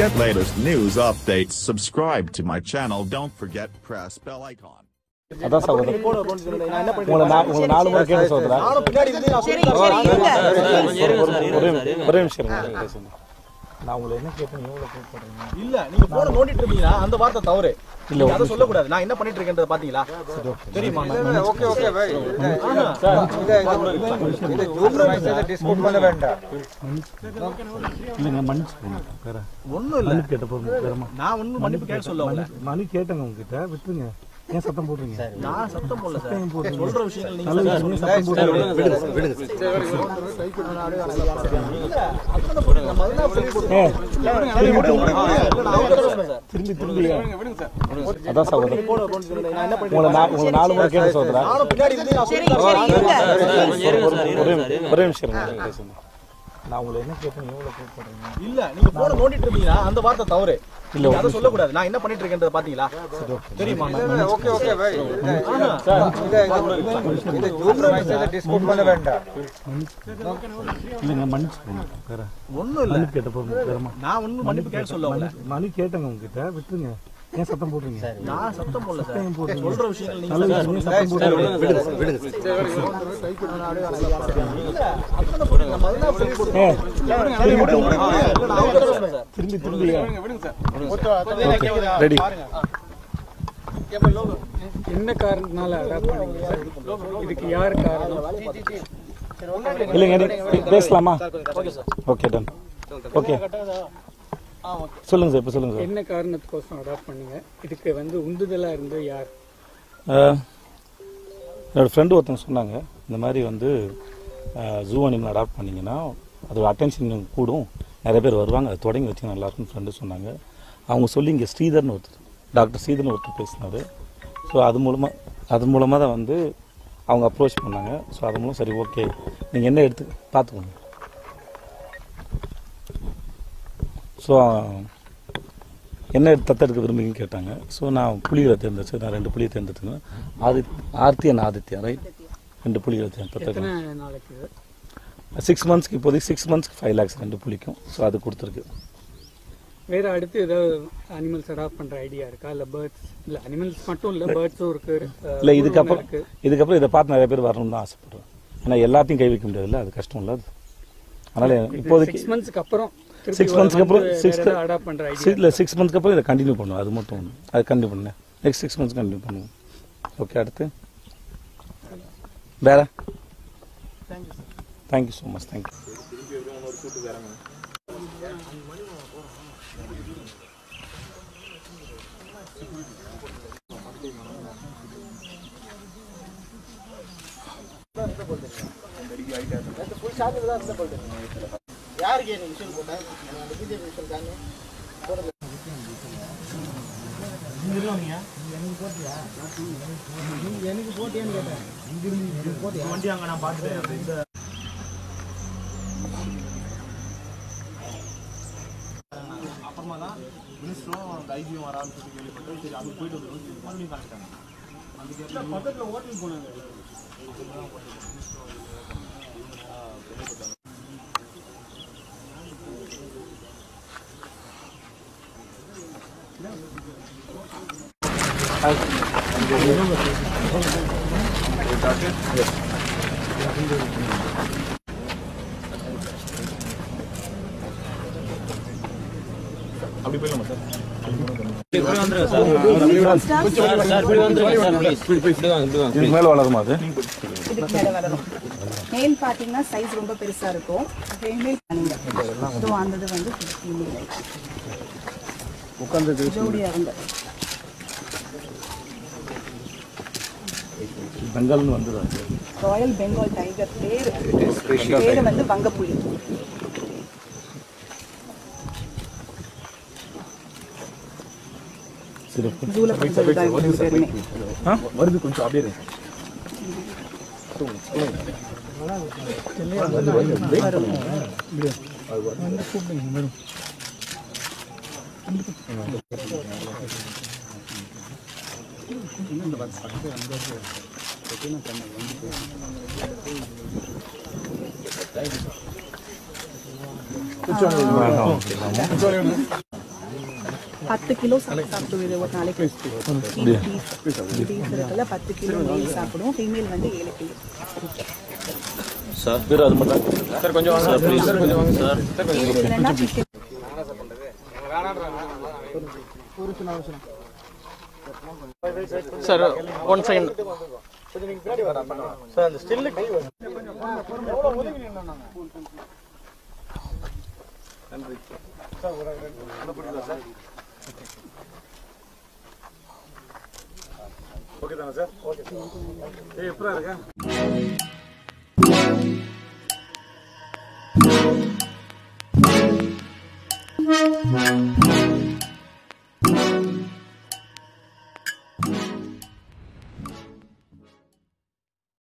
get latest news updates, subscribe to my channel. Don't forget press bell icon. அதான் சகோதரர் உங்களை 4 முறை கேட்டு சகோதரா ஒரே நிமிஷம் நான் உங்களை என்ன கேட்டேன் எவ்வளவு கூப்பிடுறீங்க இல்ல நீங்க போன் நோண்டிட்டு இருக்கீங்க அந்த வார்த்தை தவறு இல்ல அத சொல்ல கூடாது நான் என்ன பண்ணிட்டு இருக்கேன்றத பாத்தீங்களா தெரியுமா ஓகே ஓகே பை இந்த ஜூம்ல மெசேஜ் டிஸ்கவுண்ட் பண்ண வேண்டாம் இல்லங்க மன்னிச்சுங்க வேற ஒண்ணும் இல்ல கேட்ட போறோம் நான் ஒண்ணும் மன்னிப்பு கேட்க சொல்ல மணி கேட்டங்க உங்ககிட்ட விட்டுருங்க ஏன் சத்தம் போடுறீங்க நான் சத்தம் போடல சார் சொல்ற விஷயங்கள் நீங்க சத்தம் போடுறீங்க விடுங்க திரும்பி அதான் சகோதரர் உங்களை 4 முறை கேட்டு சகோதரா ஒரே நிமிஷம் நான் உங்களை என்ன கேட்டேன் எவ்வளவு கூப்பிடுறீங்க இல்ல நீங்க போன் நோண்டிட்டு இருக்கீங்க அந்த வார்த்தை தவறு இல்ல அத சொல்ல கூடாது நான் என்ன பண்ணிட்டு இருக்கேன்றத பாத்தீங்களா தெரியுமா ஓகே ஓகே பை இந்த ஜூம்ல மெசேஜ் டிஸ்கவுண்ட் பண்ண வேண்டாம் இல்லங்க மன்னிச்சுங்க வேற ஒண்ணும் இல்ல கேட்ட போறோம் நான் ஒண்ணும் மன்னிப்பு கேட்க சொல்ல மணி கேட்டங்க உங்ககிட்ட விட்டுருங்க ஏன் சத்தம் போடுறீங்க நான் சத்தம் போடல சார் சொல்ற விஷயங்கள் நீங்க சத்தம் போடுறீங்க விடுங்க திரும்பி ரெடி என்ன காரணத்தினால அடாப்ட் பண்ணீங்க சார் இதுக்கு யார் காரணம் இல்லைங்க பேசலாமா ஓகே டன் ஓகே சொல்லுங்க சார் இப்போ சொல்லுங்க சார் என்ன காரணத்துக்கோசம் அடாப்ட் பண்ணீங்க இதுக்கு வந்து உந்துதலாக இருந்து யார் என்னோட ஃப்ரெண்டு ஒருத்தவங்க சொன்னாங்க இந்த மாதிரி வந்து ஜூ அனிமல் அடாப்ட் பண்ணிங்கன்னா அதோட அட்டென்ஷன் கூடும் நிறைய பேர் வருவாங்க அதை தொடங்கி வச்சு நல்லாயிருக்குன்னு ஃப்ரெண்டு சொன்னாங்க அவங்க சொல்லி இங்கே ஸ்ரீதர்னு ஒருத்தர் டாக்டர் ஸ்ரீதர்னு ஒருத்தர் பேசினார் ஸோ அது மூலமாக தான் வந்து அவங்க அப்ரோச் பண்ணாங்க ஸோ அது மூலம் சரி ஓகே நீங்கள் என்ன எடுத்து பார்த்துக்கோங்க ஸோ என்ன தத்தெடுக்க விரும்புங்கன்னு கேட்டாங்க ஸோ நான் புலிகளை தேர்ந்தெடுத்து நான் 2 புலியை தேர்ந்தெடுத்துக்கேன் ஆர்த்தி அண்ட் ஆதித்யா ரைட் 2 புலிகளை தத்தெடுக்கேன் 6 மந்த்ஸ்க்கு இப்போதைக்கு 6 மந்த்ஸ்க்கு 5 lakhs 2 புலிக்கும் ஸோ அது கொடுத்துருக்கு வேறு அடுத்து ஏதாவது அனிமல்ஸ் அடாப்ட் பண்ணுற ஐடியா இருக்கா இல்லை பேர்ட்ஸ் இல்லை அனிமல்ஸ் மட்டும் இல்லை பேர்ட்ஸும் இருக்கு இல்லை இதுக்கப்புறம் இதை பார்த்து நிறைய பேர் வரணும்னு தான் ஆசைப்படுறேன் ஏன்னா எல்லாத்தையும் கை வைக்க முடியாதுல்ல அது கஷ்டம் இல்லை அது அதனால் இப்போதைக்கு 6 மந்த்ஸ்க்கு அப்புறம் 6 மந்த்ஸ்க்கு அப்புறம் அடாப்ட் பண்ணுற ஐடியா இல்லை 6 மந்த்ஸ்க்கு அப்புறம் இதை கண்டினியூ பண்ணுவோம் அது மட்டும் ஒன்று அது கண்டினியூ பண்ணேன் நெக்ஸ்ட் 6 மந்த்ஸ் கண்டினியூ பண்ணுவோம் ஓகே அடுத்து வேற தேங்க்யூ ஸோ மச் தேங்க்யூ யாருக்கு என்ன விஷயம் போட்டேன் பிஜேபி விஷயம் தானே எனக்கு போட்டியான்னு கேட்டேன் வண்டி அங்கே நான் பார்த்துட்டேன் இந்த அப்புறமா தான் மினிஸ்டரும் ஐஜியும் வரான்னு சொல்லி கேள்விப்பட்டு சரி அங்கே போயிட்டு வந்துடும் மறுபடியும் காமிட்டாங்க அந்த பக்கத்தில் ஹோட்டல் போனாங்க அப்படி போயிடலாமா சார் மேல வளருமா அது மேல் பாத்தீங்கன்னா சைஸ் ரொம்ப பெருசா இருக்கும் ஃபீமேல் பண்ணுங்க சோ அந்த வந்து ஃபீமேல் உட்கார்ந்து ஜோடியா வந்து பெங்கால்னு வந்துடுறாங்க ராயல் பெங்கால் டைகர் பேரு வந்து வங்கப்புலி ஜூல வருது கொஞ்சம் அப்படியே Kuchoni. 10 கிலோ சாப்பிடுவோம் இது ஒரு நாளைக்கு. பீஸ் இருக்குல்ல 10 கிலோ மேல் சாப்பிடுவோம், ஃபீமேல் வந்து 7 கிலோ. சார் பேர் அது மட்டும் சார் கொஞ்சம் வாங்க சார் ப்ளீஸ் சார் கொஞ்சம் வாங்க சார் இல்லைன்னா chicken. Sir one second sir அந்த ஸ்டில் கை நன்றி சார் ஒரு அனுப்பிடுங்க சார். ஓகே தானே சார்? Okay sir. எப்படா இருக்கேன்?